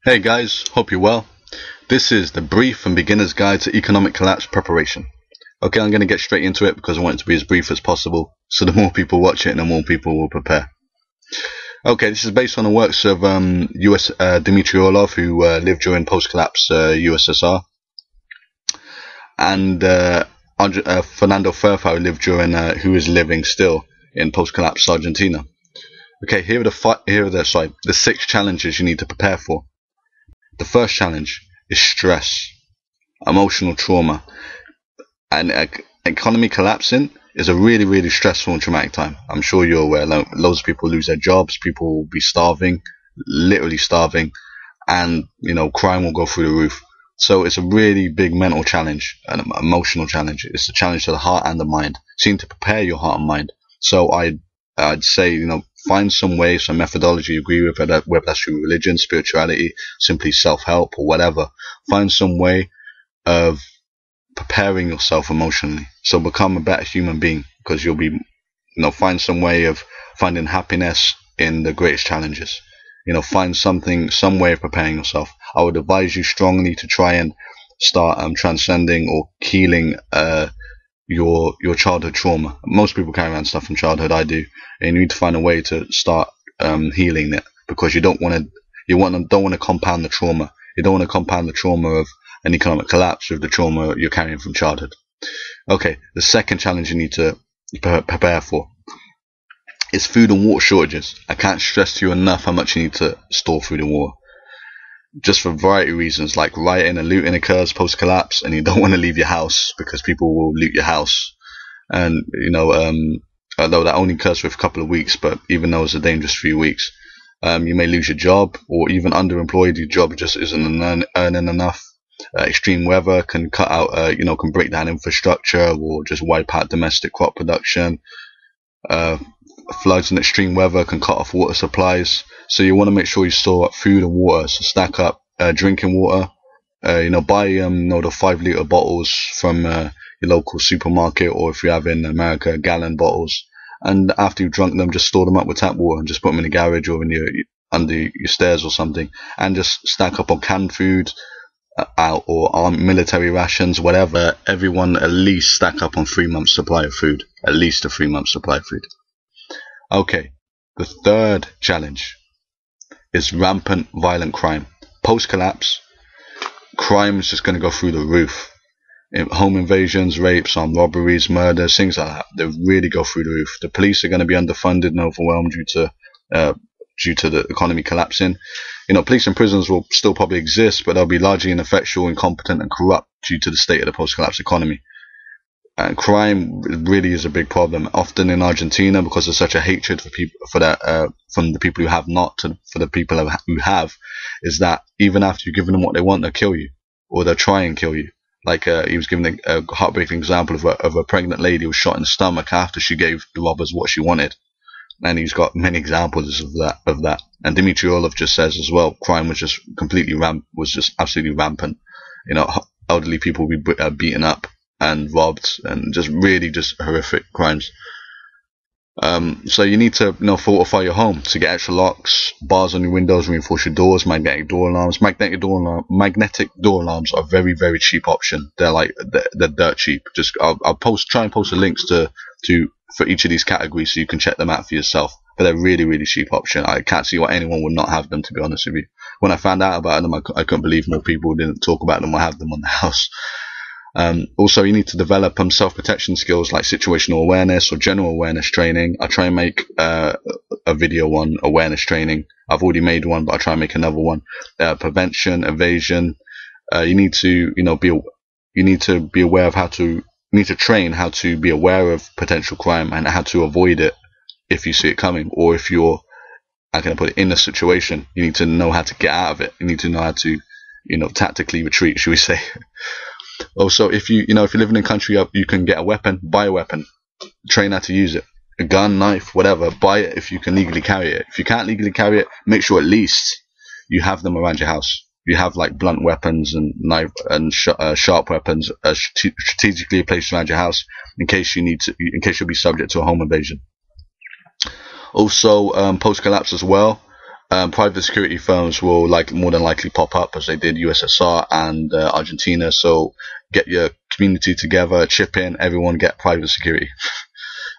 Hey guys, hope you're well. This is the brief and beginner's guide to economic collapse preparation. Okay, I'm going to get straight into it because I want it to be as brief as possible, so the more people watch it, the more people will prepare. Okay, this is based on the works of Dmitry Orlov, who lived during post-collapse USSR, and Fernando Ferfal, who is living still in post-collapse Argentina. Okay, here are the 6 challenges you need to prepare for. The first challenge is stress, emotional trauma, and economy collapsing is a really, really stressful and traumatic time. I'm sure you're aware. Loads of people lose their jobs, people will be starving, literally starving, and crime will go through the roof. So it's a really big mental challenge, an emotional challenge. It's a challenge to the heart and the mind. So you need to prepare your heart and mind. So I'd say, find some way, some methodology you agree with, whether that's through religion, spirituality, simply self-help or whatever. Find some way of preparing yourself emotionally. So become a better human being, because you'll be, find some way of finding happiness in the greatest challenges. Find some way of preparing yourself. I would advise you strongly to try and start transcending or healing your childhood trauma. Most people carry around stuff from childhood. I do, and you need to find a way to start healing it, because you don't want to compound the trauma. You don't want to compound the trauma of an economic collapse with the trauma you're carrying from childhood. Okay, the second challenge you need to prepare for is food and water shortages. I can't stress to you enough how much you need to store food and water, just for a variety of reasons, like rioting and looting occurs post-collapse, and you don't want to leave your house because people will loot your house. And although that only occurs for a couple of weeks, but even though it's a dangerous few weeks, you may lose your job, or even underemployed. Your job just isn't earning enough. Extreme weather can cut out, can break down infrastructure or just wipe out domestic crop production. Floods and extreme weather can cut off water supplies. So you want to make sure you store up food and water. So stack up drinking water. Buy the 5-liter bottles from your local supermarket, or if you have in America, gallon bottles. And after you've drunk them, just store them up with tap water and just put them in the garage or under your stairs or something. And just stack up on canned food or on military rations, whatever. Everyone at least stack up on 3 months supply of food. At least a 3 month supply of food. Okay, the third challenge is rampant violent crime. Post-collapse, crime is just going to go through the roof. Home invasions, rapes, armed robberies, murders, things like that, they really go through the roof. The police are going to be underfunded and overwhelmed due to the economy collapsing. Police and prisons will still probably exist, but they'll be largely ineffectual, incompetent, and corrupt due to the state of the post-collapse economy. And crime really is a big problem, often in Argentina, because there's such a hatred from the people who have not for the people who have, is that even after you've given them what they want, they'll kill you, or they'll try and kill you. Like he was giving a heartbreaking example of a pregnant lady who was shot in the stomach after she gave the robbers what she wanted, and he's got many examples of that. And Dmitry Orlov just says as well, crime was just absolutely rampant. Elderly people will be beaten up and robbed, and just horrific crimes. So you need to fortify your home. To get extra locks, bars on your windows, reinforce your doors, magnetic door alarms. Magnetic door alarms are a very, very cheap option. They're dirt cheap. I'll try and post the links for each of these categories so you can check them out for yourself. But they're really, really cheap option. I can't see why anyone would not have them, to be honest with you. When I found out about them, I couldn't believe more people didn't talk about them or have them on the house. Also, you need to develop self-protection skills like situational awareness or general awareness training. I try and make a video on awareness training. I've already made one, but I'll try and make another one. Prevention, evasion. You need to be aware of you need to train how to be aware of potential crime and how to avoid it if you see it coming, or if you're, in a situation, you need to know how to get out of it. You need to know how to, tactically retreat, should we say. Also, if you're living in a country, you can get a weapon, buy a weapon, train how to use it. A gun, knife, whatever, buy it if you can legally carry it. If you can't legally carry it, make sure at least you have them around your house. You have like blunt weapons and knife and sharp weapons strategically placed around your house in case you'll be subject to a home invasion. Also, post-collapse as well, Private security firms will more than likely pop up, as they did USSR and Argentina. So get your community together, chip in, everyone get private security.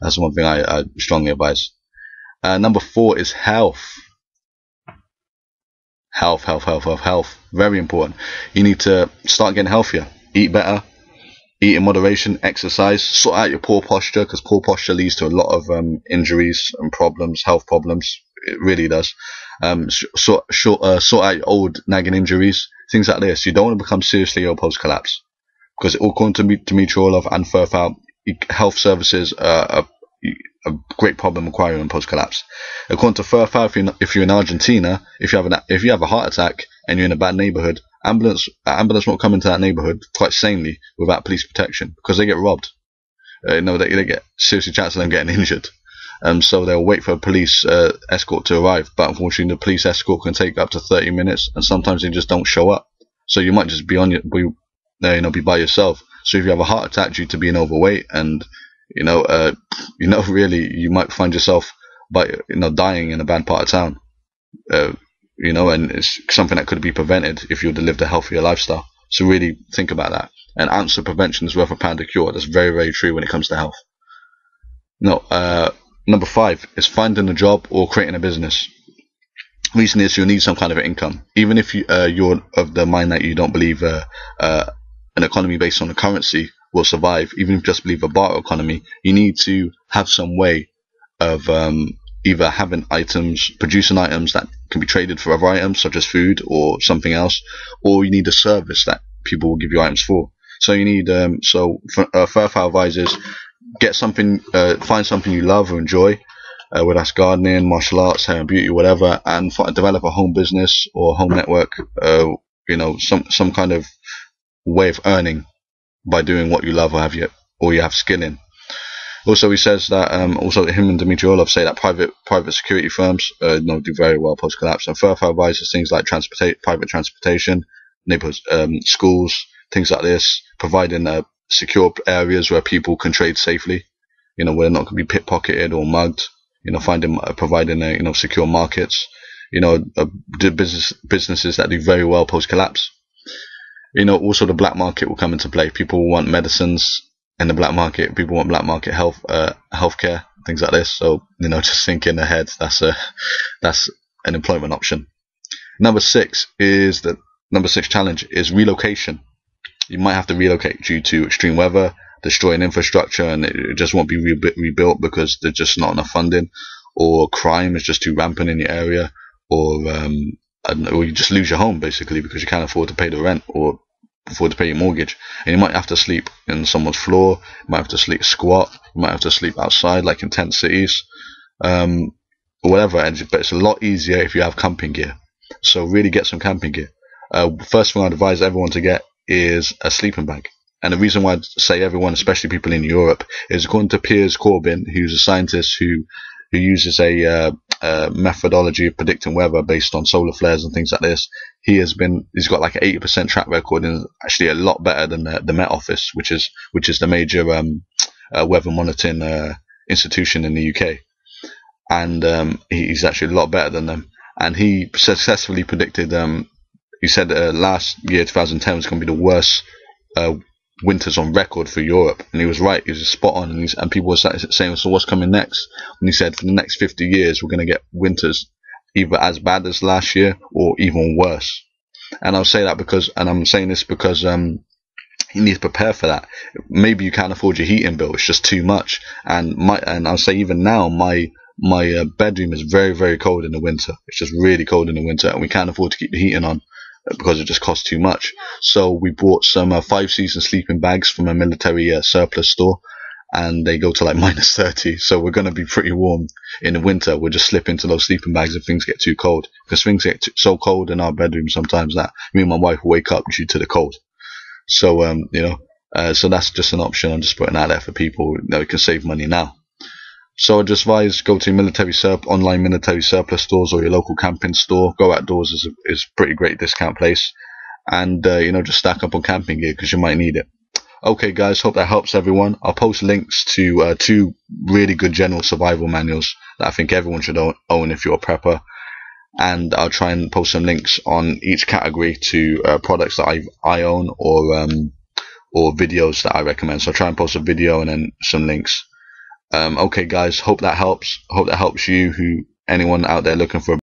That's one thing I strongly advise. Number 4 is health. Health. Very important. You need to start getting healthier. Eat better. Eat in moderation. Exercise. Sort out your poor posture, because poor posture leads to a lot of injuries and problems, health problems. It really does. Sort out your old nagging injuries. Things like this. You don't want to become seriously ill post-collapse. Because according to Dmitry Orlov and Ferfal, health services are a great problem acquiring in post-collapse. According to Ferfal, if you're in Argentina, if you have a heart attack and you're in a bad neighborhood, ambulance won't come into that neighborhood quite sanely without police protection, because they get robbed. They get seriously chance of them getting injured. So they'll wait for a police escort to arrive, but unfortunately the police escort can take up to 30 minutes, and sometimes they just don't show up. So you might just be by yourself. So if you have a heart attack due to being overweight, and really you might find yourself dying in a bad part of town. And it's something that could be prevented if you would have lived a healthier lifestyle. So really think about that. An ounce of prevention is worth a pound of cure. That's very, very true when it comes to health. Number 5 is finding a job or creating a business. Reason is you'll need some kind of income. Even if you're of the mind that you don't believe an economy based on a currency will survive, even if you just believe a barter economy, you need to have some way of either having producing items that can be traded for other items, such as food or something else, or you need a service that people will give you items for. So you need, Ferfal advises, find something you love or enjoy, whether that's gardening, martial arts, hair and beauty, whatever, and develop a home business or home network, some kind of way of earning by doing what you love or you have skill in. Also, he says that him and Dmitry Orlov say that private security firms do very well post collapse. And Ferfal advises things like private transportation, neighborhoods, schools, things like this, providing secure areas where people can trade safely. Where they're not going to be pickpocketed or mugged. Providing secure markets. Businesses that do very well post collapse. Also the black market will come into play. People want medicines in the black market. People want black market healthcare, things like this. So, just think in ahead. That's an employment option. Number 6 challenge is relocation. You might have to relocate due to extreme weather, destroying infrastructure, and it just won't be rebuilt because there's just not enough funding, or crime is just too rampant in the area, or you just lose your home basically because you can't afford to pay the rent or afford to pay your mortgage, and you might have to sleep in someone's floor, you might have to sleep squat, you might have to sleep outside like in tent cities, or whatever. But it's a lot easier if you have camping gear. So really get some camping gear. First thing I'd advise everyone to get is a sleeping bag. And the reason why I'd say everyone, especially people in Europe, is according to Piers Corbyn, who's a scientist who uses a methodology of predicting weather based on solar flares and things like this. He's got like an 80% track record, and actually a lot better than the Met Office, which is the major weather monitoring institution in the UK. And he's actually a lot better than them. And he successfully predicted. He said last year, 2010, was going to be the worst winters on record for Europe, and he was right. He was spot on, and people were saying, so what's coming next? And he said, for the next 50 years we're going to get winters either as bad as last year or even worse. And I'll say that because you need to prepare for that. Maybe you can't afford your heating bill, it's just too much. And I'll say even now my bedroom is very, very cold in the winter. It's just really cold in the winter, and we can't afford to keep the heating on because it just costs too much. So we bought some 5-season sleeping bags from a military surplus store, and they go to like -30. So we're going to be pretty warm in the winter. We'll just slip into those sleeping bags if things get too cold, because things get so cold in our bedroom sometimes that me and my wife wake up due to the cold. So so that's just an option. I'm just putting out there for people that can save money now. So I just advise go to online military surplus stores or your local camping store. Go Outdoors is a pretty great discount place, and just stack up on camping gear because you might need it. Okay, guys, hope that helps everyone. I'll post links to 2 really good general survival manuals that I think everyone should own if you're a prepper. and I'll try and post some links on each category to products that I own, or videos that I recommend. So I'll try and post a video and then some links. Okay guys, hope that helps. Hope that helps you, anyone out there looking for a